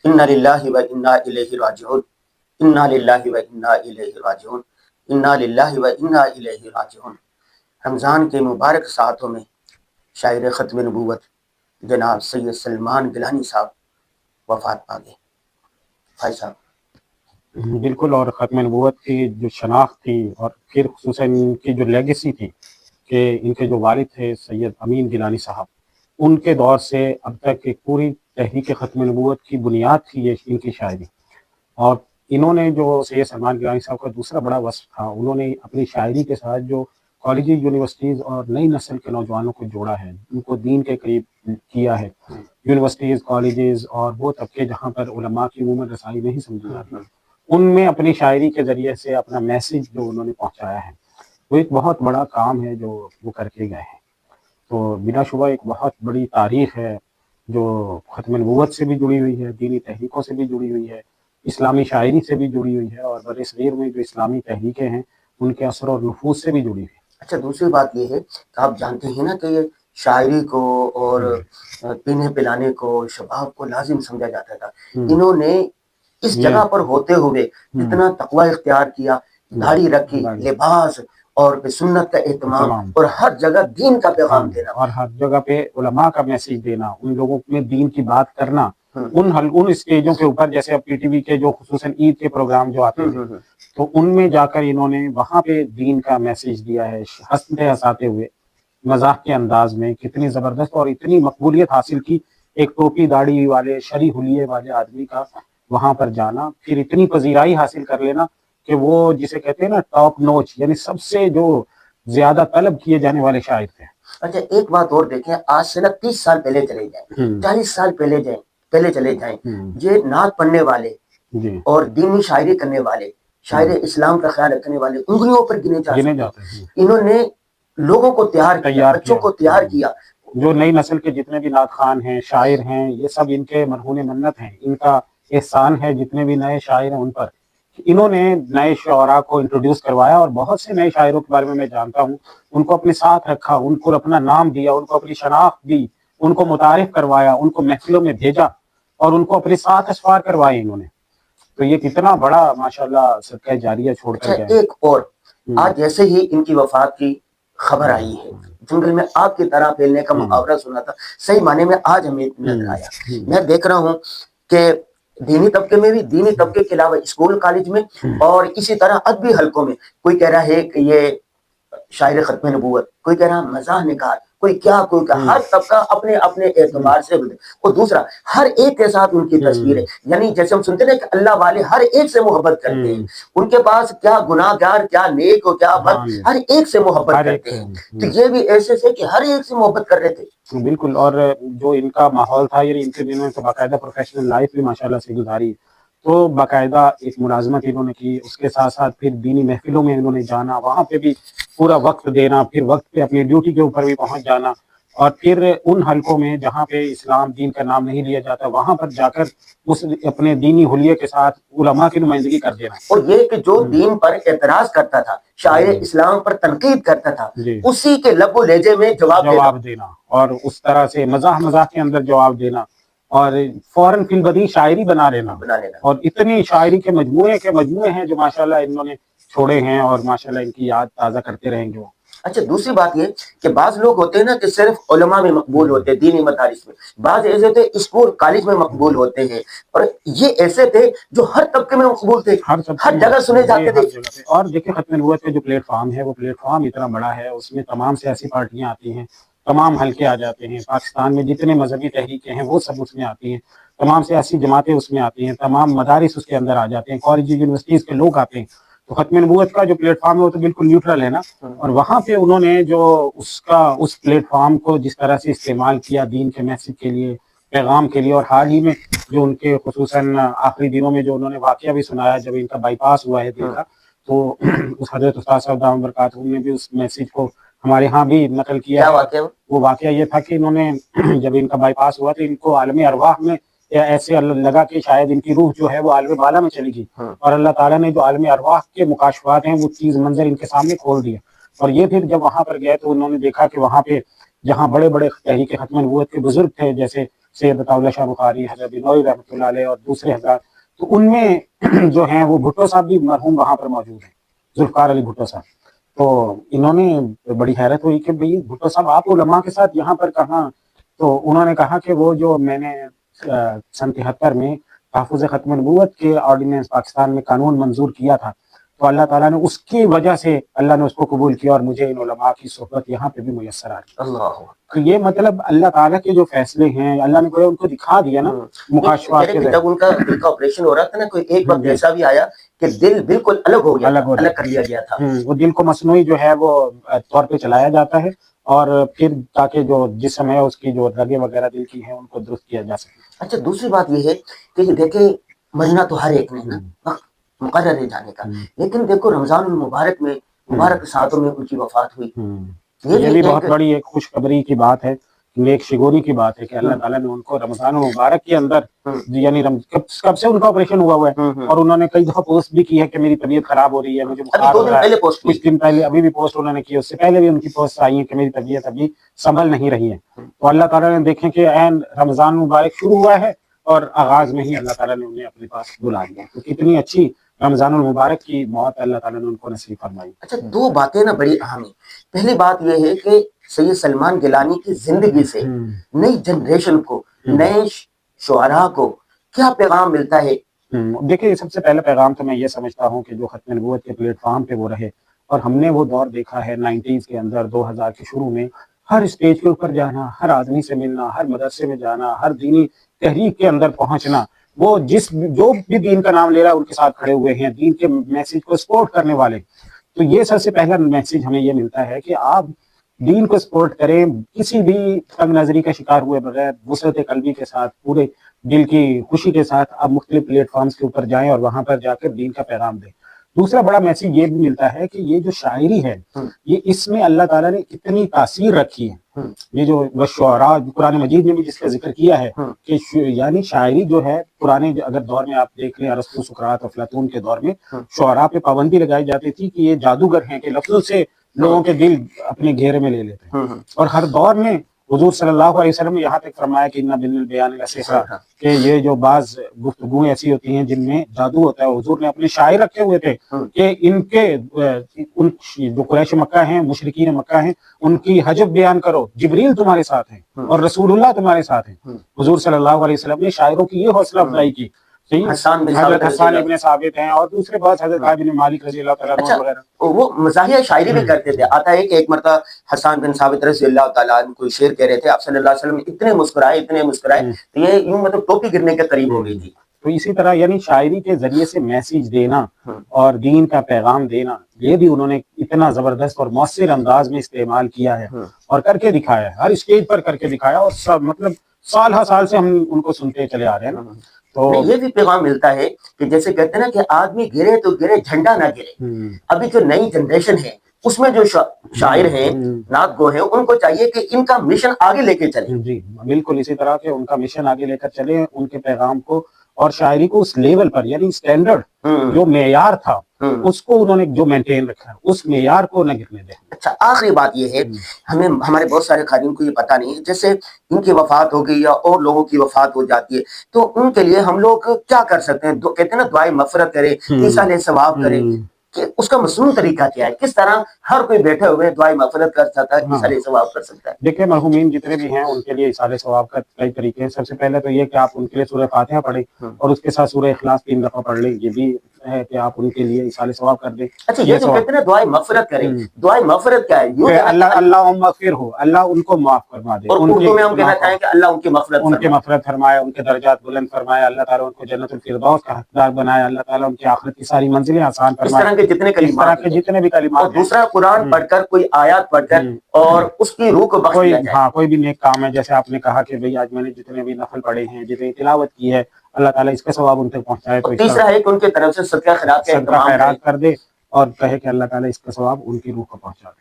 انا للہ و انا الیہ راجعون، انا للہ و انا الیہ راجعون، انا للہ و انا الیہ راجعون۔ رمضان کے مبارک ساعتوں میں شاعر ختم نبوت جناب سید سلمان گیلانی صاحب وفات پا گئے۔ بھائی صاحب بالکل، اور ختم نبوت کی جو شناخت تھی اور پھر خصوصاً ان کی جو لیگیسی تھی کہ ان کے جو والد تھے سید امین گیلانی صاحب، ان کے دور سے اب تک ایک پوری تحریک ختم نبوت کی بنیاد تھی یہ ان کی شاعری۔ اور انہوں نے جو سید سلمان گیلانی صاحب کا دوسرا بڑا وصف تھا، انہوں نے اپنی شاعری کے ساتھ جو کالجز، یونیورسٹیز اور نئی نسل کے نوجوانوں کو جوڑا ہے، ان کو دین کے قریب کیا ہے۔ یونیورسٹیز، کالجز اور وہ طبقے جہاں پر علماء کی عموماً رسائی نہیں سمجھی جاتی، ان میں اپنی شاعری کے ذریعے سے اپنا میسج جو انہوں نے پہنچایا ہے، وہ ایک بہت بڑا کام ہے جو وہ کر کے گئے ہیں۔ تو بلا شبہ ایک بہت بڑی تاریخ ہے جو ختم نبوت سے بھی جڑی ہوئی ہے، دینی تحریکوں سے بھی جڑی ہوئی ہے، اسلامی شاعری سے بھی جڑی ہوئی ہے، اور برصغیر میں جو اسلامی تحریکیں ہیں ان کے اثر اور نفوذ سے بھی جڑی ہوئی ہے۔ اچھا، دوسری بات یہ ہے کہ آپ جانتے ہیں نا کہ یہ شاعری کو اور پینے پلانے کو شباب کو لازم سمجھا جاتا تھا، انہوں نے اس جگہ پر ہوتے ہوئے اتنا تقوی اختیار کیا، داڑھی رکھی، لباس اور سنت کا اہتمام، اور ہر جگہ دین کا پیغام دینا، اور ہر جگہ پہ علماء کا میسج دینا، ان لوگوں میں دین کی بات کرنا، ان اسٹیجوں کے اوپر، جیسے اب پی ٹی وی کے جو خصوصاً عید کے پروگرام جو آتے ہیں، تو ان میں جا کر انہوں نے وہاں پہ دین کا میسج دیا ہے، ہنستے ہنساتے ہوئے، مذاق کے انداز میں، کتنی زبردست اور اتنی مقبولیت حاصل کی ایک ٹوپی داڑھی والے شری حلیے والے آدمی کا وہاں پر جانا، پھر اتنی پذیرائی حاصل کر لینا کہ وہ جسے کہتے ہیں نا ٹاپ نوچ، یعنی سب سے جو زیادہ طلب کیے جانے والے شاعر تھے۔ اچھا، ایک بات اور دیکھیں، آج سے 30 سال پہلے چلے جائیں، 40 سال پہلے چلے جائیں، یہ نعت پڑھنے والے اور دینی شاعری کرنے والے، شاعر اسلام کا خیال رکھنے والے انگلیوں پر گنے جاتے ہیں۔ انہوں نے لوگوں کو تیار کیا، بچوں کو تیار کیا۔ جو نئی نسل کے جتنے بھی نعت خوان ہیں، شاعر ہیں، یہ سب ان کے مرہون منت ہیں، ان کا احسان ہے جتنے بھی نئے شاعر ہیں ان پر۔ انہوں نے نئے شعراء کو انٹروڈیوس کروایا، اور بہت سے نئے شاعروں کے بارے میں جانتا ہوں، ان کو اپنے ساتھ رکھا، ان کو اپنا نام دیا، ان کو اپنی شناخت دی، ان کو متعارف کروایا، ان کو محفلوں میں بھیجا، اور ان کو اپنے ساتھ اسفار کروائے انہوں نے۔ تو یہ کتنا بڑا ماشاءاللہ صدقہ جاریہ چھوڑ کر گئے۔ ایک اور، آج جیسے ہی ان کی وفات کی خبر آئی ہے، جنگل میں آگ کی طرح پھیلنے کا محاورہ سنا تھا، صحیح معنی میں آج ہمیں نظر آیا۔ میں دیکھ رہا ہوں کہ دینی طبقے میں بھی، دینی طبقے کے علاوہ اسکول کالج میں، اور اسی طرح ادبی حلقوں میں، کوئی کہہ رہا ہے کہ یہ شاعر ختم نبوت، کوئی کہہ رہا مزاح نگار، کوئی کیا، ہر طبقہ اپنے اپنے اعتبار سے۔ اور دوسرا، ہر ایک کے ساتھ ان کی تصویریں، یعنی جیسے ہم سنتے ہیں کہ اللہ والے ہر ایک سے محبت کرتے ہیں، ان کے پاس کیا گناہ گار، کیا نیک اور کیا بد، ہر ایک سے محبت کرتے ہیں۔ تو یہ بھی ایسے سے کہ ہر ایک سے محبت کر رہے تھے۔ بالکل، اور جو ان کا ماحول تھا، یعنی ان کے دنوں میں تو باقاعدہ پروفیشنل لائف بھی ماشاءاللہ سے گزاری، تو باقاعدہ ایک ملازمت انہوں نے کی، اس کے ساتھ ساتھ پھر دینی محفلوں میں انہوں نے جانا، وہاں پہ بھی پورا وقت دینا، پھر وقت پہ اپنی ڈیوٹی کے اوپر بھی پہنچ جانا، اور پھر ان حلقوں میں جہاں پہ اسلام دین کا نام نہیں لیا جاتا، وہاں پر جا کر اس اپنے دینی حلیے کے ساتھ علماء کی نمائندگی کر دینا۔ اور یہ کہ جو دین پر اعتراض کرتا تھا، شاعر اسلام پر تنقید کرتا تھا، اسی کے لب و لہجے میں جواب دینا، اور اس طرح سے مزاح کے اندر جواب دینا، اور فوراً فی البدیہہ شاعری بنا لینا۔ اور اتنی شاعری کے مجموعے ہیں جو ماشاءاللہ انہوں نے چھوڑے ہیں، اور ماشاءاللہ ان کی یاد تازہ کرتے رہیں گے۔ اچھا، دوسری بات یہ کہ بعض لوگ ہوتے ہیں نا کہ صرف علماء میں مقبول ہوتے ہیں، دینی مدارس میں، بعض ایسے تھے اسکول کالج میں مقبول ہوتے ہیں، اور یہ ایسے تھے جو ہر طبقے میں مقبول تھے، ہر جگہ سنے جاتے تھے۔ اور دیکھیں ختم نبوت کا جو پلیٹ فارم ہے، وہ پلیٹ فارم اتنا بڑا ہے، اس میں تمام سیاسی پارٹیاں آتی ہیں، تمام حلقے آ جاتے ہیں، پاکستان میں جتنے مذہبی تحریکیں ہیں وہ سب اس میں آتی ہیں، تمام سیاسی جماعتیں اس میں آتی ہیں، تمام مدارس اس کے اندر آ جاتے ہیں، کالج یونیورسٹیز کے لوگ آتے ہیں۔ تو ختم نبوت کا جو پلیٹ فارم ہے وہ تو بالکل نیوٹرل ہے نا، اور وہاں پہ انہوں نے جو اس پلیٹ فارم کو جس طرح سے استعمال کیا دین کے میسج کے لیے، پیغام کے لیے، اور حال ہی میں جو ان کے خصوصاً آخری دنوں میں جو انہوں نے واقعہ بھی سنایا، جب ان کا بائی پاس ہوا ہے دل کا، تو اس حضرت استاد صاحب دامت برکاتہ نے بھی اس میسج کو ہمارے ہاں بھی نقل کیا ہے۔ وہ واقعہ یہ تھا کہ انہوں نے جب ان کا بائی پاس ہوا تو ان کو عالم ارواح میں ایسے لگا کہ شاید ان کی روح جو ہے وہ عالم بالا میں چلی گئی، اور اللہ تعالیٰ نے جو عالم ارواح کے مکاشفات ہیں وہ چیز منظر ان کے سامنے کھول دیا۔ اور یہ پھر جب وہاں پر گئے تو انہوں نے دیکھا کہ وہاں پہ جہاں بڑے بڑے تحریک ختم نبوت کے بزرگ تھے، جیسے سید عطاء شاہ بخاری, حضرت بنوئی رحمۃ اللہ علیہ اور دوسرے حضرات, تو ان میں جو ہیں وہ بھٹو صاحب بھی مرحوم وہاں پر موجود ہیں, ذوالفقار علی بھٹو صاحب. تو انہوں نے بڑی حیرت ہوئی کہ بھئی بھٹو صاحب آپ علماء کے ساتھ یہاں پر کہاں؟ تو انہوں نے کہا کہ وہ جو میں نے سن 73 میں تحفظ ختم نبوت کے آرڈیننس پاکستان میں قانون منظور کیا تھا, تو اللہ تعالیٰ نے اس کی وجہ سے اللہ نے اس کو قبول کیا اور مجھے ان علماء کی صحبت یہاں پہ بھی میسر آ رہی. اللہ تو یہ مطلب اللہ تعالیٰ کے جو فیصلے ہیں اللہ نے ان کو دکھا دیا نا مکاشفات کے ذریعے. جب ان کا دل کا آپریشن ہو رہا تھا نا, کوئی ایک وقت ایسا بھی آیا کہ دل بالکل الگ ہو گیا, الگ کر لیا گیا تھا. وہ دل کو مصنوعی جو ہے وہ طور پہ چلایا جاتا ہے, اور پھر تاکہ جو جسم ہے اس کی جو رگیں وغیرہ دل کی ہیں ان کو درست کیا جا سکے. اچھا, دوسری بات یہ ہے کہ دیکھیں مرنا تو ہر ایک نے نا وقت مقرر ہے جانے کا, لیکن دیکھو رمضان المبارک میں مبارک ساعتوں میں ان کی وفات ہوئی. یہ بھی بہت بڑی ایک خوشخبری کی بات ہے, ایک شگوری کی بات ہے کہ اللہ تعالیٰ نے ان کو رمضان المبارک کے اندر, یعنی کب سے ان کا آپریشن ہوا ہے, اور انہوں نے کئی دفعہ پوسٹ بھی کی ہے کہ میری طبیعت خراب ہو رہی ہے, مجھے بخار ہو رہا ہے, کچھ دن پہلے ابھی بھی پوسٹ انہوں نے کی, اس سے پہلے بھی ان کی پوسٹ آئی ہیں کہ میری طبیعت ابھی سنبھل نہیں رہی ہے. تو اللہ تعالیٰ نے دیکھیں کہ عین رمضان مبارک شروع ہوا ہے اور آغاز میں ہی اللہ تعالیٰ نے انہیں اپنے پاس بلا لیا. تو کتنی اچھی رمضان المبارک کی موت اللہ تعالیٰ نے ان کو نصیب فرمائی. اچھا, دو باتیں نا بڑی اہم ہیں. پہلی بات یہ ہے کہ سید سلمان گیلانی کی زندگی سے نئی جنریشن کو, نئے شعراء کو کیا پیغام ملتا ہے؟ دیکھیں, سب سے پہلا پیغام تو میں یہ سمجھتا ہوں کہ جو ختم نبوت کے پلیٹ فارم پہ وہ رہے, اور ہم نے وہ دور دیکھا ہے 90s کے اندر, 2000 کے شروع میں ہر اسٹیج کے اوپر جانا, ہر آدمی سے ملنا, ہر مدرسے میں جانا, ہر دینی تحریک کے اندر پہنچنا, وہ جو بھی دین کا نام لے رہا ہے ان کے ساتھ کھڑے ہوئے ہیں, دین کے میسیج کو سپورٹ کرنے والے. تو یہ سب سے پہلا میسیج ہمیں یہ ملتا ہے کہ آپ دین کو سپورٹ کریں, کسی بھی تنگ نظری کا شکار ہوئے بغیر, وسعت قلبی کے ساتھ, پورے دل کی خوشی کے ساتھ آپ مختلف پلیٹ فارمز کے اوپر جائیں اور وہاں پر جا کر دین کا پیغام دیں. دوسرا بڑا میسیج یہ بھی ملتا ہے کہ یہ جو شاعری ہے, یہ اس میں اللہ تعالیٰ نے کتنی تاثیر رکھی ہے. یہ جو شعراء قرآن مجید میں بھی جس کا ذکر کیا ہے کہ یعنی شاعری جو ہے پرانے اگر دور میں آپ دیکھ لیں, ارسطو, سقراط, افلاطون کے دور میں شعراء پہ پابندی لگائی جاتی تھی کہ یہ جادوگر ہیں کہ لفظوں سے لوگوں کے دل اپنے گھیرے میں لے لیتے ہیں. اور ہر دور میں حضور صلی اللہ علیہ وسلم نے یہاں تک فرمایا کہ ان بن البیان لسحر, کہ یہ جو بعض گفتگویں ایسی ہوتی ہیں جن میں جادو ہوتا ہے. حضور نے اپنے شاعر رکھے ہوئے تھے کہ ان جو قریش مکہ ہیں, مشرکین مکہ ہیں, ان کی حجب بیان کرو, جبریل تمہارے ساتھ ہیں اور رسول اللہ تمہارے ساتھ ہیں. حضور صلی اللہ علیہ وسلم نے شاعروں کی یہ حوصلہ افزائی کی. حضرت حسان ابن ثابت ہیں اور دوسرے بعض حضرت بن مالک رضی اللہ تعالیٰ عنہ وغیرہ. وہ مزاحیہ شاعری بھی کرتے تھے. آتا ہے کہ ایک مرتبہ حسان بن ثابت رضی اللہ تعالیٰ عنہ کوئی شعر کہہ رہے تھے, آپ صلی اللہ علیہ وسلم اتنے مسکرائے تو یہ یوں مطلب ٹوپی گرنے کے قریب ہو گئی تھی. تو اسی طرح یعنی شاعری کے ذریعے سے میسیج دینا اور دین کا پیغام دینا, یہ بھی انہوں نے اتنا زبردست اور مؤثر انداز میں استعمال کیا ہے اور کر کے دکھایا ہے, ہر اسٹیج پر کر کے دکھایا, اور سب مطلب سال ہر سال سے ہم ان کو سنتے چلے آ رہے ہیں نا. تو یہ بھی پیغام ملتا ہے کہ جیسے کہتے ہیں نا کہ آدمی گرے تو گرے, جھنڈا نہ گرے. ابھی جو نئی جنریشن ہے اس میں جو شاعر ہیں, نعت گو ہیں, ان کو چاہیے کہ ان کا مشن آگے لے کے چلیں. جی بالکل اسی طرح کہ ان کا مشن آگے لے کر چلیں, ان کے پیغام کو اور شاعری کو اس لیول پر, یعنی سٹینڈرڈ جو معیار تھا اس کو انہوں نے جو مینٹین رکھا ہے, اس معیار کو نہ گرنے دیں. اچھا, آخری بات یہ ہے, ہمارے بہت سارے قارئین کو یہ پتہ نہیں ہے, جیسے ان کی وفات ہو گئی یا اور لوگوں کی وفات ہو جاتی ہے, تو ان کے لیے ہم لوگ کیا کر سکتے ہیں؟ کہتے ہیں نا دعائے مغفرت کریں, ایصال ثواب کریں, کہ اس کا مصنون طریقہ کیا ہے؟ کس طرح ہر کوئی بیٹھے ہوئے دعائے مغفرت کر سکتا ہے, ایصال ثواب کر سکتا ہے؟ دیکھیں, مرحومین جتنے بھی ہیں ان کے لیے ایصال ثواب کا کئی طریقے ہیں. سب سے پہلے تو یہ کہ آپ ان کے لیے سورہ فاتحہ پڑھیں اور اس کے ساتھ سورہ اخلاص 3 دفعہ پڑھ لیں. یہ بھی ہے کہ آپ ان کے لیے ایصال ثواب کر دیں. اچھا, یہ جو کہتے ہیں نا دعائے مغفرت کریں, دعائے مغفرت کیا ہے؟ اللہ مغفر ہو, اللہ ان کو معاف فرما دے. اور اردو میں ہم کہنا چاہیں کہ اللہ ان کی مغفرت فرمائے, ان کے درجات بلند فرمائے, اللہ تعالیٰ ان کو جنت الفردوس کا حقدار بنائے, اللہ تعالیٰ ان کی آخرت کی ساری منزلیں آسان فرمائے. اس طرح کے جتنے بھی کلمات, اور دوسرا قرآن پڑھ کر, کوئی آیات پڑھ کر اور اس کی روح کو بخش دیا جائے. ہاں, کوئی بھی نیک کام ہے, جیسے آپ نے کہا کہ بھئی آج میں نے جتنے بھی نفل پڑھے ہیں, جتنی تلاوت کی ہے, اللہ تعالیٰ اس کا ثواب ان تک پہنچائے. تو تیسرا ہے کہ ان کی طرف سے صدقہ خیرات کر دے اور کہے کہ اللہ تعالیٰ اس کا ثواب ان کی روح کو پہنچا دے.